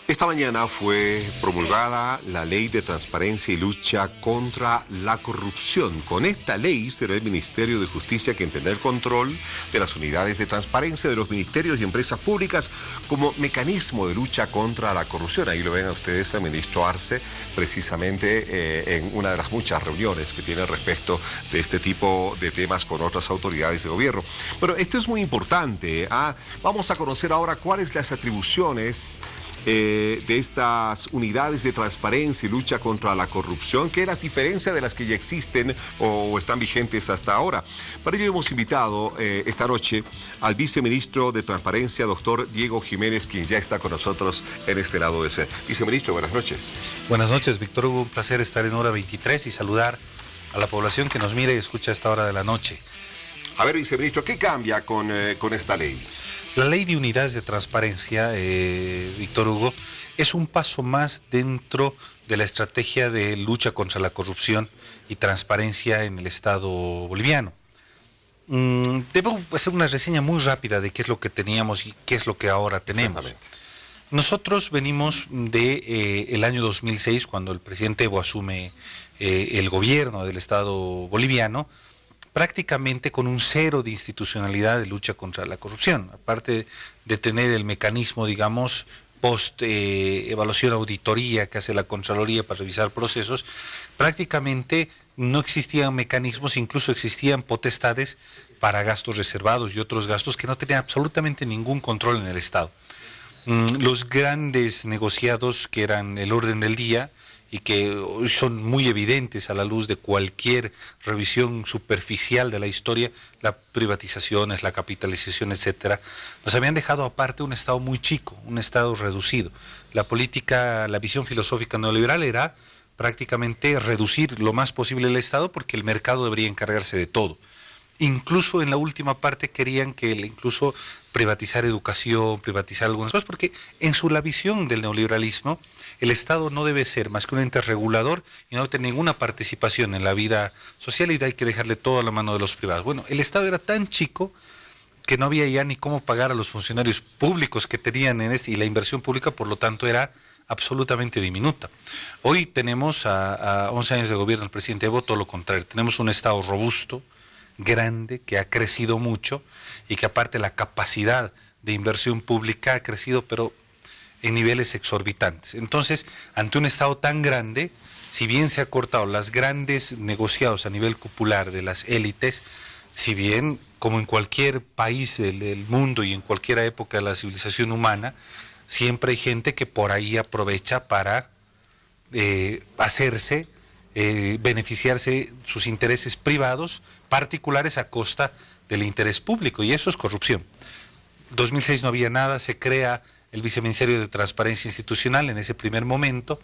Esta mañana fue promulgada la Ley de Transparencia y Lucha contra la Corrupción. Con esta ley será el Ministerio de Justicia quien tendrá el control de las unidades de transparencia de los ministerios y empresas públicas como mecanismo de lucha contra la corrupción. Ahí lo ven a ustedes al ministro Arce, precisamente en una de las muchas reuniones que tiene respecto de este tipo de temas con otras autoridades de gobierno. Bueno, esto es muy importante. Vamos a conocer ahora cuáles las atribuciones de estas unidades de transparencia y lucha contra la corrupción, que las diferencias de las que ya existen o están vigentes hasta ahora. Para ello hemos invitado esta noche al viceministro de Transparencia, doctor Diego Jiménez, quien ya está con nosotros en este lado de ser. Viceministro, buenas noches. Buenas noches, Víctor Hugo. Un placer estar en Hora 23 y saludar a la población que nos mira y escucha a esta hora de la noche. A ver, viceministro, ¿qué cambia con esta ley? La ley de unidades de transparencia, Víctor Hugo, es un paso más dentro de la estrategia de lucha contra la corrupción y transparencia en el Estado boliviano. Debo hacer una reseña muy rápida de qué es lo que teníamos y qué es lo que ahora tenemos. Nosotros venimos del año 2006, cuando el presidente Evo asume el gobierno del Estado boliviano, prácticamente con un cero de institucionalidad de lucha contra la corrupción, aparte de tener el mecanismo, digamos, post-evaluación auditoría que hace la Contraloría para revisar procesos, prácticamente no existían mecanismos, incluso existían potestades para gastos reservados y otros gastos que no tenían absolutamente ningún control en el Estado. Los grandes negociados que eran el orden del día, y que hoy son muy evidentes a la luz de cualquier revisión superficial de la historia, las privatizaciones, la capitalización, etcétera, nos habían dejado aparte un Estado muy chico, un Estado reducido. La política, la visión filosófica neoliberal era prácticamente reducir lo más posible el Estado porque el mercado debería encargarse de todo. Incluso en la última parte querían que incluso privatizar educación, privatizar algunas cosas, porque en la visión del neoliberalismo el Estado no debe ser más que un ente regulador y no debe tener ninguna participación en la vida social y hay que dejarle todo a la mano de los privados. Bueno, el Estado era tan chico que no había ya ni cómo pagar a los funcionarios públicos que tenían y la inversión pública, por lo tanto, era absolutamente diminuta. Hoy tenemos a 11 años de gobierno del presidente Evo, todo lo contrario, tenemos un Estado robusto, grande, que ha crecido mucho y que aparte la capacidad de inversión pública ha crecido, pero en niveles exorbitantes. Entonces, ante un Estado tan grande, si bien se ha cortado las grandes negociados a nivel cupular de las élites, si bien, como en cualquier país del mundo y en cualquier época de la civilización humana, siempre hay gente que por ahí aprovecha para beneficiarse sus intereses privados particulares a costa del interés público, y eso es corrupción. 2006 no había nada, se crea el Viceministerio de Transparencia Institucional en ese primer momento,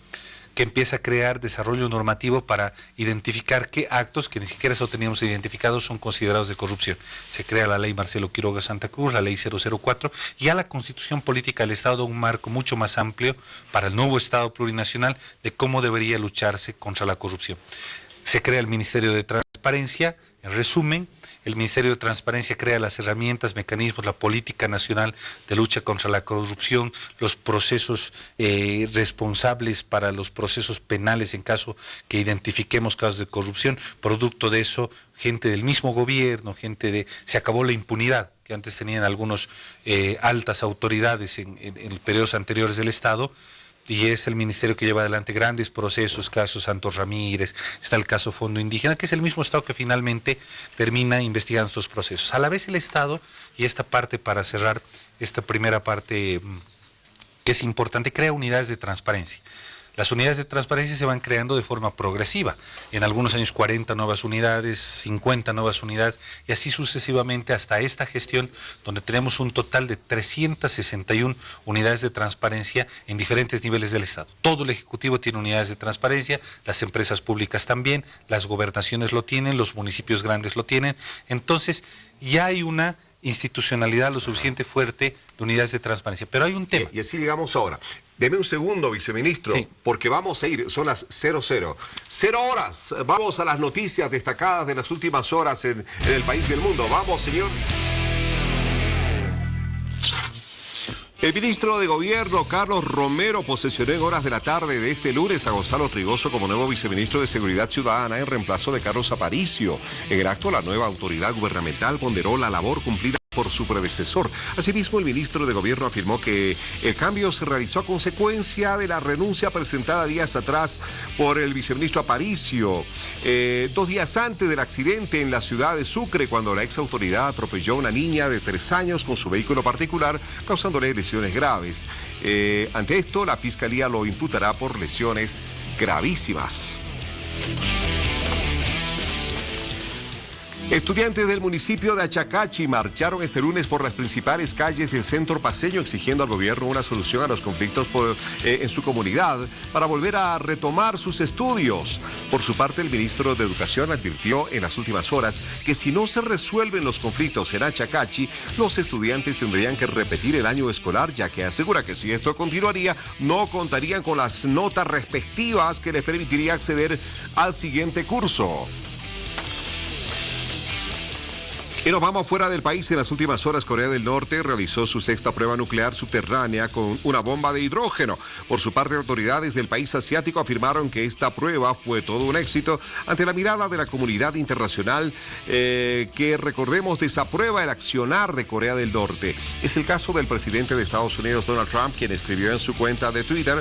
que empieza a crear desarrollo normativo para identificar qué actos que ni siquiera eso teníamos identificados son considerados de corrupción. Se crea la ley Marcelo Quiroga Santa Cruz, la ley 004, y a la Constitución Política del Estado un marco mucho más amplio para el nuevo Estado plurinacional de cómo debería lucharse contra la corrupción. Se crea el Ministerio de Transparencia. En resumen, el Ministerio de Transparencia crea las herramientas, mecanismos, la política nacional de lucha contra la corrupción, los procesos responsables para los procesos penales en caso que identifiquemos casos de corrupción. Producto de eso, gente del mismo gobierno, se acabó la impunidad que antes tenían algunos altas autoridades en periodos anteriores del Estado. Y es el ministerio que lleva adelante grandes procesos, caso Santos Ramírez, está el caso Fondo Indígena, que es el mismo Estado que finalmente termina investigando estos procesos. A la vez el Estado, y esta parte para cerrar, esta primera parte que es importante, crea unidades de transparencia. Las unidades de transparencia se van creando de forma progresiva, en algunos años 40 nuevas unidades, 50 nuevas unidades, y así sucesivamente hasta esta gestión, donde tenemos un total de 361 unidades de transparencia en diferentes niveles del Estado. Todo el Ejecutivo tiene unidades de transparencia, las empresas públicas también, las gobernaciones lo tienen, los municipios grandes lo tienen, entonces ya hay una institucionalidad lo suficiente fuerte de unidades de transparencia, pero hay un tema. Y así llegamos ahora. Deme un segundo, viceministro, sí, porque vamos a ir, son las 00 horas, vamos a las noticias destacadas de las últimas horas en el país y el mundo. Vamos, señor. El ministro de Gobierno, Carlos Romero, posesionó en horas de la tarde de este lunes a Gonzalo Trigoso como nuevo viceministro de Seguridad Ciudadana en reemplazo de Carlos Aparicio. En el acto, la nueva autoridad gubernamental ponderó la labor cumplida por su predecesor. Asimismo, el ministro de Gobierno afirmó que el cambio se realizó a consecuencia de la renuncia presentada días atrás por el viceministro Aparicio, 2 días antes del accidente en la ciudad de Sucre, cuando la ex autoridad atropelló a una niña de 3 años con su vehículo particular, causándole lesiones graves. Ante esto, la Fiscalía lo imputará por lesiones gravísimas. Estudiantes del municipio de Achacachi marcharon este lunes por las principales calles del centro paceño exigiendo al gobierno una solución a los conflictos en su comunidad para volver a retomar sus estudios. Por su parte, el ministro de Educación advirtió en las últimas horas que si no se resuelven los conflictos en Achacachi, los estudiantes tendrían que repetir el año escolar, ya que asegura que si esto continuaría, no contarían con las notas respectivas que les permitiría acceder al siguiente curso. Y nos vamos fuera del país. En las últimas horas, Corea del Norte realizó su 6ª prueba nuclear subterránea con una bomba de hidrógeno. Por su parte, autoridades del país asiático afirmaron que esta prueba fue todo un éxito ante la mirada de la comunidad internacional que, recordemos, desaprueba el accionar de Corea del Norte. Es el caso del presidente de Estados Unidos, Donald Trump, quien escribió en su cuenta de Twitter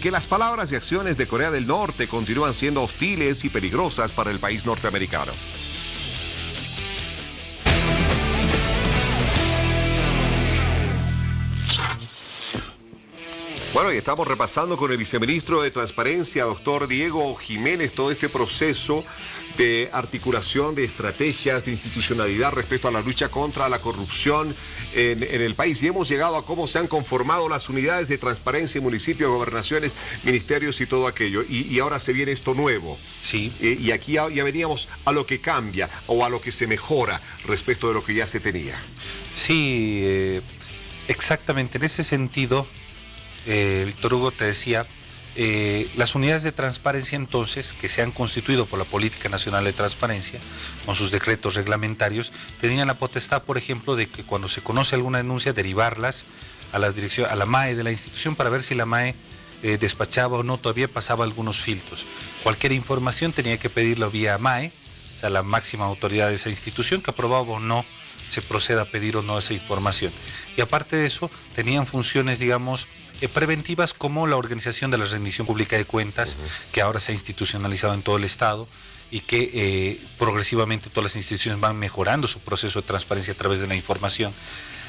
que las palabras y acciones de Corea del Norte continúan siendo hostiles y peligrosas para el país norteamericano. Bueno, y estamos repasando con el viceministro de Transparencia, doctor Diego Jiménez, todo este proceso de articulación de estrategias de institucionalidad respecto a la lucha contra la corrupción en el país. Y hemos llegado a cómo se han conformado las unidades de transparencia en municipios, gobernaciones, ministerios y todo aquello. Y ahora se viene esto nuevo. Sí. Y aquí ya veníamos a lo que cambia o a lo que se mejora respecto de lo que ya se tenía. Sí, exactamente. En ese sentido, Víctor Hugo, te decía, las unidades de transparencia entonces, que se han constituido por la Política Nacional de Transparencia, con sus decretos reglamentarios, tenían la potestad, por ejemplo, de que cuando se conoce alguna denuncia, derivarlas a la MAE de la institución para ver si la MAE despachaba o no, todavía pasaba algunos filtros. Cualquier información tenía que pedirlo vía MAE, o sea, la máxima autoridad de esa institución, que aprobaba o no se proceda a pedir o no esa información. Y aparte de eso, tenían funciones, digamos, preventivas, como la organización de la rendición pública de cuentas, que ahora se ha institucionalizado en todo el Estado y que progresivamente todas las instituciones van mejorando su proceso de transparencia a través de la información.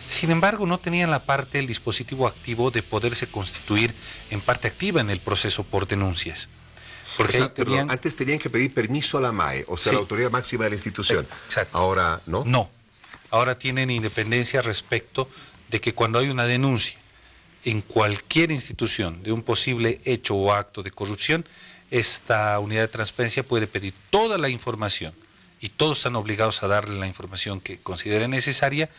Sin embargo, no tenían la parte, el dispositivo activo de poderse constituir en parte activa en el proceso por denuncias. Porque antes tenían que pedir permiso a la MAE, o sea, sí, la autoridad máxima de la institución. Exacto. Ahora, ¿no? No. Ahora tienen independencia respecto de que cuando hay una denuncia en cualquier institución de un posible hecho o acto de corrupción, esta unidad de transparencia puede pedir toda la información y todos están obligados a darle la información que consideren necesaria.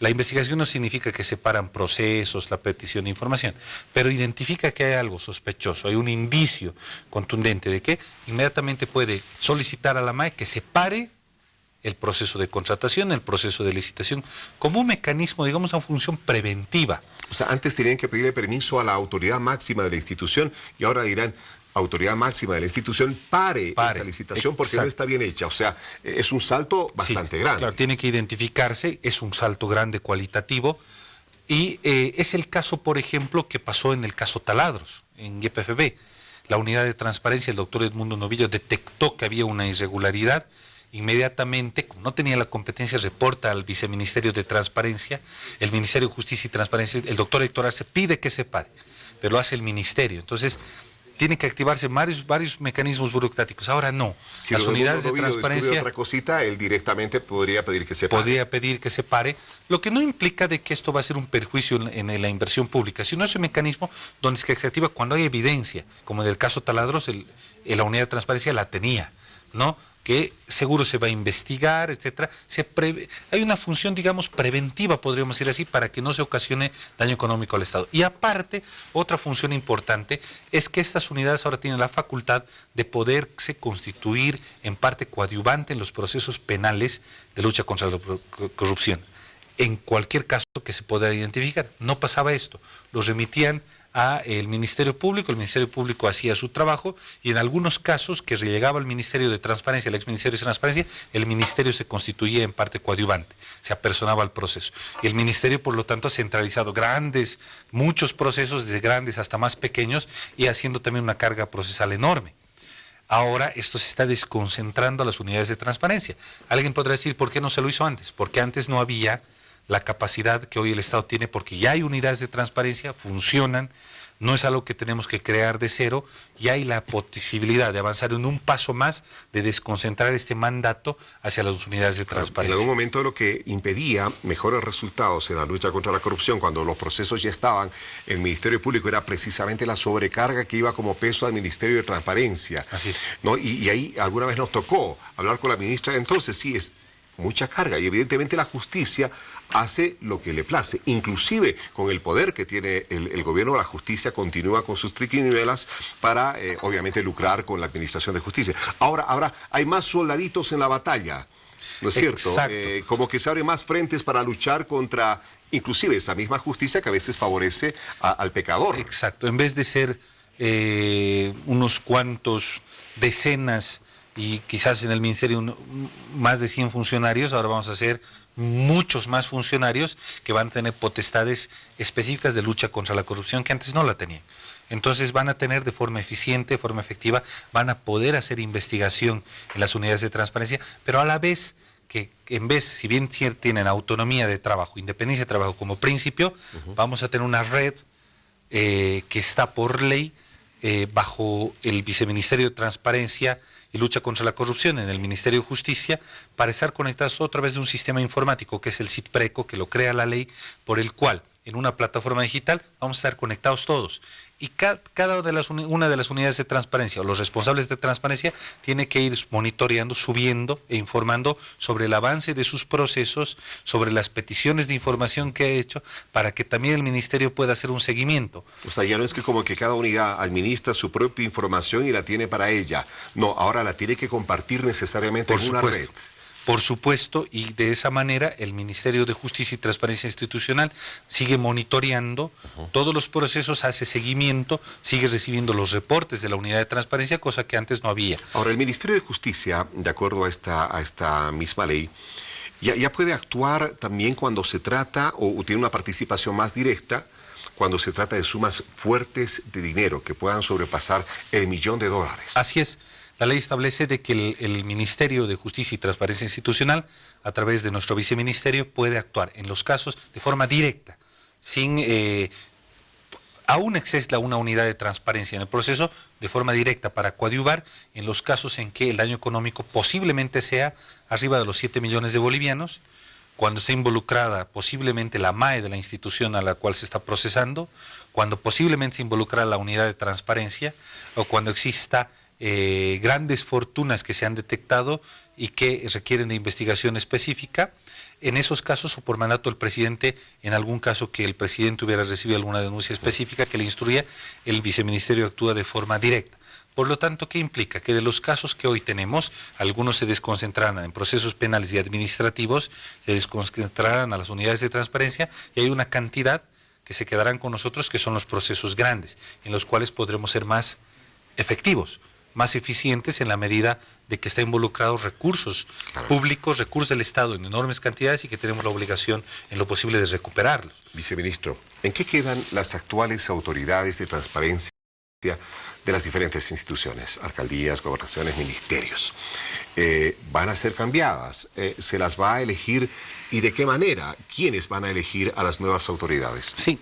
La investigación no significa que separan procesos, la petición de información, pero identifica que hay algo sospechoso, hay un indicio contundente de que inmediatamente puede solicitar a la MAE que separe el proceso de contratación, el proceso de licitación, como un mecanismo, digamos, una función preventiva. O sea, antes tenían que pedirle permiso a la autoridad máxima de la institución y ahora dirán, autoridad máxima de la institución, pare esa licitación porque no está bien hecha. O sea, es un salto bastante grande. Claro, tiene que identificarse, es un salto grande cualitativo y es el caso, por ejemplo, que pasó en el caso Taladros, en YPFB. La unidad de transparencia, el doctor Edmundo Novillo, detectó que había una irregularidad. Inmediatamente, como no tenía la competencia, reporta al Viceministerio de Transparencia, el Ministerio de Justicia y Transparencia, el doctor Héctor Arce pide que se pare, pero lo hace el Ministerio. Entonces, tiene que activarse varios mecanismos burocráticos. Ahora no. Si las unidades de transparencia, otra cosita, él directamente podría pedir que se pare. Podría pedir que se pare, lo que no implica de que esto va a ser un perjuicio en la inversión pública, sino es un mecanismo donde se activa cuando hay evidencia, como en el caso Taladros, la unidad de transparencia la tenía, ¿no? Que seguro se va a investigar, etcétera. Hay una función, digamos, preventiva, podríamos decir así, para que no se ocasione daño económico al Estado. Y aparte, otra función importante es que estas unidades ahora tienen la facultad de poderse constituir en parte coadyuvante en los procesos penales de lucha contra la corrupción. En cualquier caso que se pueda identificar. No pasaba esto, los remitían al Ministerio Público, el Ministerio Público hacía su trabajo y en algunos casos que llegaba al Ministerio de Transparencia, el ex Ministerio de Transparencia, el Ministerio se constituía en parte coadyuvante, se apersonaba al proceso. Y el Ministerio, por lo tanto, ha centralizado muchos procesos, desde grandes hasta más pequeños, y haciendo también una carga procesal enorme. Ahora esto se está desconcentrando a las unidades de transparencia. Alguien podrá decir, ¿por qué no se lo hizo antes? Porque antes no había la capacidad que hoy el Estado tiene, porque ya hay unidades de transparencia, funcionan, no es algo que tenemos que crear de cero, y hay la posibilidad de avanzar en un paso más, de desconcentrar este mandato hacia las unidades de transparencia. En algún momento lo que impedía mejores resultados en la lucha contra la corrupción, cuando los procesos ya estaban en el Ministerio Público, era precisamente la sobrecarga que iba como peso al Ministerio de Transparencia. Así es. ¿No? Y ahí alguna vez nos tocó hablar con la ministra de entonces, sí, es mucha carga, y evidentemente la justicia hace lo que le place, inclusive con el poder que tiene el gobierno, la justicia continúa con sus triquiñuelas para, obviamente, lucrar con la administración de justicia. Ahora hay más soldaditos en la batalla, ¿no es cierto? Como que se abren más frentes para luchar contra, inclusive, esa misma justicia que a veces favorece al pecador. Exacto, en vez de ser unos cuantos decenas y quizás en el Ministerio más de 100 funcionarios, ahora vamos a hacer muchos más funcionarios que van a tener potestades específicas de lucha contra la corrupción que antes no la tenían. Entonces van a tener de forma eficiente, de forma efectiva, van a poder hacer investigación en las unidades de transparencia, pero a la vez que si bien tienen autonomía de trabajo, independencia de trabajo como principio, vamos a tener una red que está por ley bajo el Viceministerio de Transparencia y Lucha contra la Corrupción en el Ministerio de Justicia, para estar conectados a través de un sistema informático que es el CITPRECO, que lo crea la ley, por el cual en una plataforma digital vamos a estar conectados todos. Y cada una de las unidades de transparencia o los responsables de transparencia tiene que ir monitoreando, subiendo e informando sobre el avance de sus procesos, sobre las peticiones de información que ha hecho, para que también el ministerio pueda hacer un seguimiento. O sea, ya no es que como que cada unidad administra su propia información y la tiene para ella. No, ahora la tiene que compartir necesariamente en una red. Por supuesto, y de esa manera el Ministerio de Justicia y Transparencia Institucional sigue monitoreando todos los procesos, hace seguimiento, sigue recibiendo los reportes de la unidad de transparencia, cosa que antes no había. Ahora, el Ministerio de Justicia, de acuerdo a esta misma ley, ya puede actuar también cuando se trata, o tiene una participación más directa, cuando se trata de sumas fuertes de dinero que puedan sobrepasar el $1.000.000. Así es. La ley establece de que el Ministerio de Justicia y Transparencia Institucional, a través de nuestro viceministerio, puede actuar en los casos de forma directa, sin aún exista una unidad de transparencia en el proceso, de forma directa para coadyuvar en los casos en que el daño económico posiblemente sea arriba de los 7 millones de bolivianos, cuando esté involucrada posiblemente la MAE de la institución a la cual se está procesando, cuando posiblemente se involucra la unidad de transparencia, o cuando exista grandes fortunas que se han detectado y que requieren de investigación específica. En esos casos, o por mandato del presidente, en algún caso que el presidente hubiera recibido alguna denuncia específica que le instruya, el viceministerio actúa de forma directa. Por lo tanto, ¿qué implica? Que de los casos que hoy tenemos, algunos se desconcentrarán en procesos penales y administrativos, se desconcentrarán a las unidades de transparencia, y hay una cantidad que se quedarán con nosotros, que son los procesos grandes, en los cuales podremos ser más efectivos, más eficientes, en la medida de que está involucrados recursos públicos, recursos del Estado en enormes cantidades, y que tenemos la obligación en lo posible de recuperarlos. Viceministro, ¿en qué quedan las actuales autoridades de transparencia de las diferentes instituciones, alcaldías, gobernaciones, ministerios? ¿Van a ser cambiadas? ¿Se las va a elegir? ¿Y de qué manera? ¿Quiénes van a elegir a las nuevas autoridades? Sí,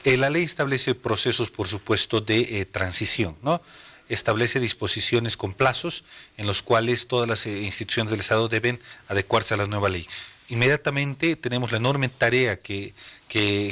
la ley establece procesos, por supuesto, de transición, ¿no? Establece disposiciones con plazos en los cuales todas las instituciones del Estado deben adecuarse a la nueva ley. Inmediatamente tenemos la enorme tarea que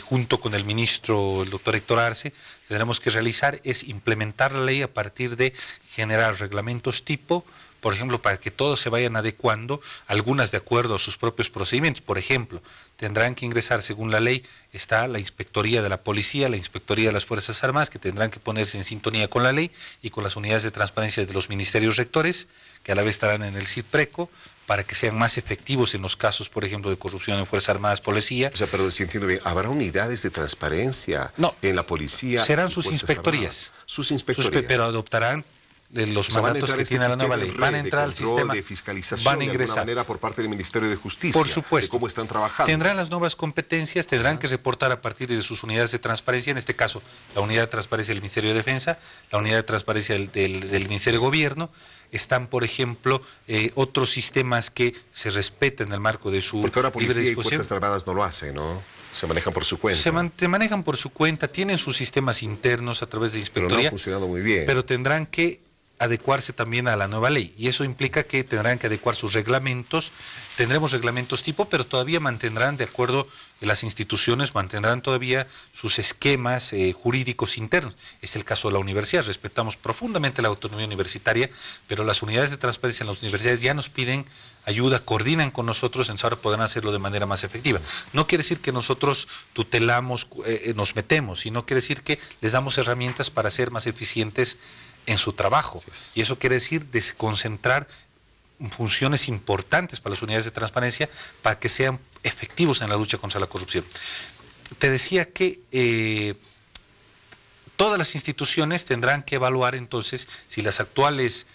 junto con el ministro, el doctor Héctor Arce, tendremos que realizar, es implementar la ley a partir de generar reglamentos tipo, por ejemplo, para que todos se vayan adecuando, algunas de acuerdo a sus propios procedimientos. Por ejemplo, tendrán que ingresar, según la ley, está la Inspectoría de la Policía, la Inspectoría de las Fuerzas Armadas, que tendrán que ponerse en sintonía con la ley y con las unidades de transparencia de los ministerios rectores, que a la vez estarán en el CIDPRECO, para que sean más efectivos en los casos, por ejemplo, de corrupción en Fuerzas Armadas, Policía. O sea, pero si entiendo bien, ¿habrá unidades de transparencia en la policía? Serán sus inspectorías. Sus inspectorías. Pero adoptarán los mandatos que tiene la nueva ley. Van a entrar al sistema de fiscalización van a ingresar de alguna manera por parte del Ministerio de Justicia. Por supuesto. De cómo están trabajando. Tendrán las nuevas competencias, tendrán que reportar a partir de sus unidades de transparencia, en este caso la unidad de transparencia del Ministerio de Defensa, la unidad de transparencia del Ministerio de Gobierno. Están, por ejemplo, otros sistemas que se respetan en el marco de su Porque ahora libre Policía y disposición. Fuerzas Armadas no lo hacen, ¿no? Se manejan por su cuenta. Se manejan por su cuenta, tienen sus sistemas internos a través de Pero no inspectoría. ha funcionado muy bien. Pero tendrán que adecuarse también a la nueva ley, y eso implica que tendrán que adecuar sus reglamentos. Tendremos reglamentos tipo, pero todavía mantendrán, de acuerdo a las instituciones, mantendrán todavía sus esquemas jurídicos internos. Es el caso de la universidad, respetamos profundamente la autonomía universitaria, pero las unidades de transparencia en las universidades ya nos piden ayuda, coordinan con nosotros, entonces ahora podrán hacerlo de manera más efectiva. No quiere decir que nosotros tutelamos, nos metemos, sino quiere decir que les damos herramientas para ser más eficientes en su trabajo. Y eso quiere decir concentrar funciones importantes para las unidades de transparencia para que sean efectivos en la lucha contra la corrupción. Te decía que todas las instituciones tendrán que evaluar entonces si las actuales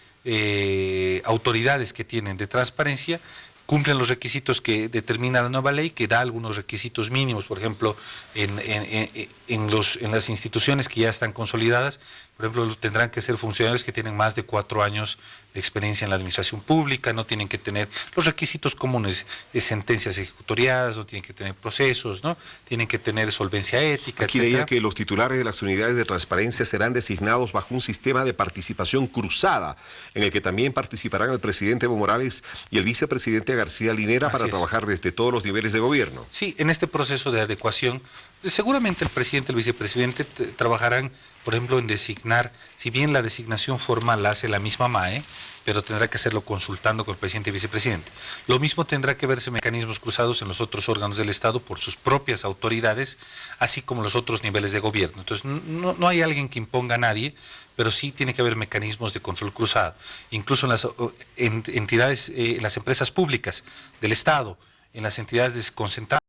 autoridades que tienen de transparencia cumplen los requisitos que determina la nueva ley, que da algunos requisitos mínimos, por ejemplo, en las instituciones que ya están consolidadas. Por ejemplo, tendrán que ser funcionarios que tienen más de 4 años de experiencia en la administración pública, no tienen que tener los requisitos comunes de sentencias ejecutoriadas, no tienen que tener procesos, ¿no? Tienen que tener solvencia ética, Aquí etcétera. leía que los titulares de las unidades de transparencia serán designados bajo un sistema de participación cruzada, en el que también participarán el presidente Evo Morales y el vicepresidente García Linera para trabajar desde todos los niveles de gobierno. Sí, en este proceso de adecuación, seguramente el presidente y el vicepresidente trabajarán, por ejemplo, en designar, si bien la designación formal la hace la misma MAE, pero tendrá que hacerlo consultando con el presidente y vicepresidente. Lo mismo tendrá que verse mecanismos cruzados en los otros órganos del Estado por sus propias autoridades, así como los otros niveles de gobierno. Entonces, no hay alguien que imponga a nadie, pero sí tiene que haber mecanismos de control cruzado. Incluso en las entidades, en las empresas públicas del Estado, en las entidades desconcentradas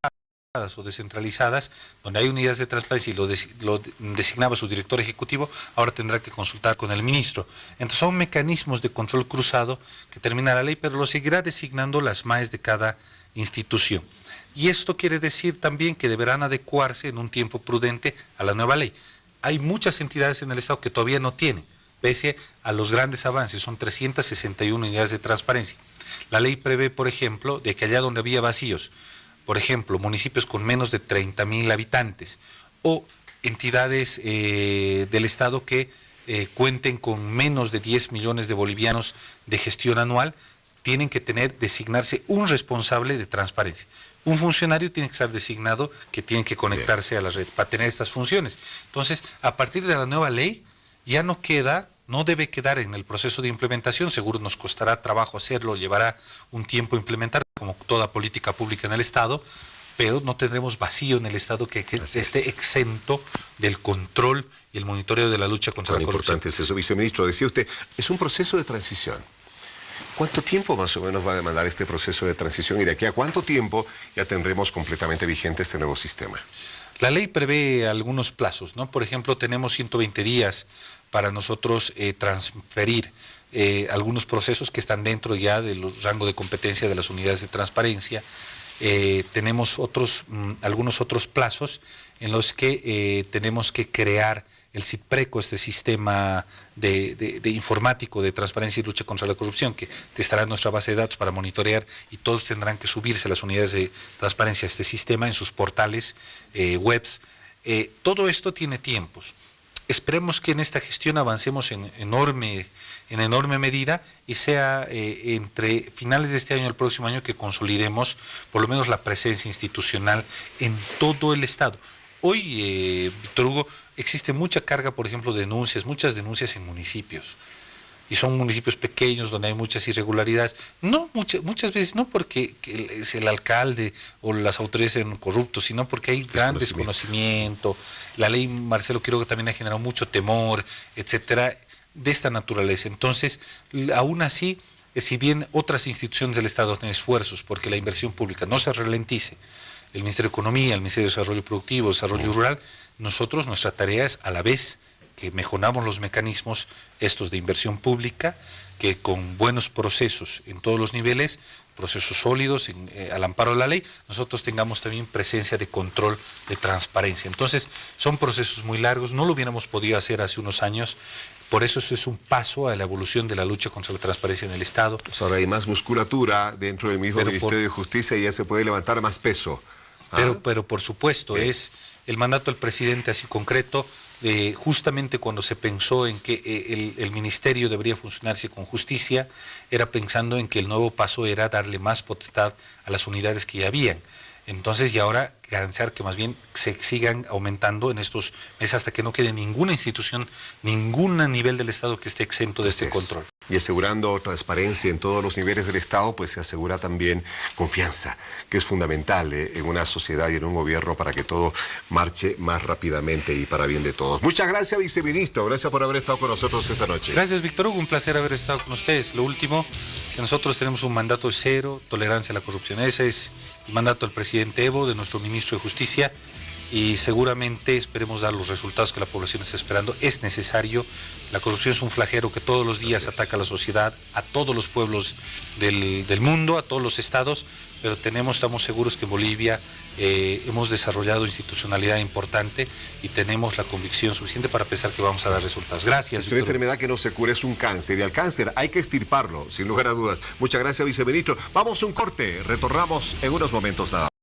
o descentralizadas, donde hay unidades de transparencia y lo designaba su director ejecutivo, ahora tendrá que consultar con el ministro. Entonces son mecanismos de control cruzado que termina la ley, pero lo seguirá designando las MAEs de cada institución. Y esto quiere decir también que deberán adecuarse en un tiempo prudente a la nueva ley. Hay muchas entidades en el Estado que todavía no tienen, pese a los grandes avances, son 361 unidades de transparencia. La ley prevé, por ejemplo, de que allá donde había vacíos, por ejemplo, municipios con menos de 30,000 habitantes o entidades del Estado que cuenten con menos de 10 millones de bolivianos de gestión anual, tienen que designarse un responsable de transparencia. Un funcionario tiene que estar designado que tiene que conectarse a la red para tener estas funciones. Entonces, a partir de la nueva ley, ya no debe quedar en el proceso de implementación, seguro nos costará trabajo hacerlo, llevará un tiempo implementar, como toda política pública en el Estado, pero no tendremos vacío en el Estado que esté exento del control y el monitoreo de la lucha contra la corrupción. Importante es eso, viceministro. Decía usted, es un proceso de transición. ¿Cuánto tiempo más o menos va a demandar este proceso de transición y de aquí a cuánto tiempo ya tendremos completamente vigente este nuevo sistema? La ley prevé algunos plazos, ¿no? Por ejemplo, tenemos 120 días para nosotros transferir algunos procesos que están dentro ya del rango de competencia de las unidades de transparencia. Tenemos algunos otros plazos en los que tenemos que crear el CIDPRECO, este sistema de informático de transparencia y lucha contra la corrupción, que estará en nuestra base de datos para monitorear, y todos tendrán que subirse las unidades de transparencia a este sistema en sus portales webs. Todo esto tiene tiempos. Esperemos que en esta gestión avancemos en enorme medida y sea entre finales de este año y el próximo año que consolidemos por lo menos la presencia institucional en todo el Estado. Hoy, Víctor Hugo, existe mucha carga, por ejemplo, muchas denuncias en municipios. y son municipios pequeños donde hay muchas irregularidades. No, muchas veces no porque es el alcalde o las autoridades sean corruptos, sino porque hay gran desconocimiento. La ley, Marcelo, creo que también ha generado mucho temor, etcétera, de esta naturaleza. Entonces, aún así, si bien otras instituciones del Estado hacen esfuerzos porque la inversión pública no se ralentice, el Ministerio de Economía, el Ministerio de Desarrollo Productivo, Desarrollo Rural, nosotros, nuestra tarea es a la vez que mejoramos los mecanismos estos de inversión pública, que con buenos procesos en todos los niveles, procesos sólidos al amparo de la ley, nosotros tengamos también presencia de control, de transparencia. Entonces, son procesos muy largos, no lo hubiéramos podido hacer hace unos años. Por eso es un paso a la evolución de la lucha contra la transparencia en el Estado. Pues ahora hay más musculatura dentro del mismo Ministerio de Justicia y ya se puede levantar más peso. Pero por supuesto, es el mandato del presidente así concreto, justamente cuando se pensó en que el ministerio debería funcionarse con justicia, era pensando en que el nuevo paso era darle más potestad a las unidades que ya habían. Entonces, y ahora garantizar que más bien se sigan aumentando en estos meses hasta que no quede ninguna institución, ningún nivel del Estado que esté exento de este control. Y asegurando transparencia en todos los niveles del Estado, pues se asegura también confianza, que es fundamental en una sociedad y en un gobierno para que todo marche más rápidamente y para bien de todos. Muchas gracias, viceministro. Gracias por haber estado con nosotros esta noche. Gracias, Víctor Hugo. Un placer haber estado con ustedes. Lo último, que nosotros tenemos un mandato de cero tolerancia a la corrupción. Ese es el mandato del presidente Evo, de nuestro ministro de Justicia, y seguramente esperemos dar los resultados que la población está esperando. Es necesario. La corrupción es un flagelo que todos los días ataca a la sociedad, a todos los pueblos del mundo, a todos los estados, pero estamos seguros que en Bolivia hemos desarrollado institucionalidad importante y tenemos la convicción suficiente para pensar que vamos a dar resultados. Gracias. Es una enfermedad que no se cura, es un cáncer, y al cáncer hay que extirparlo, sin lugar a dudas. Muchas gracias, viceministro. Vamos a un corte, retornamos en unos momentos nada.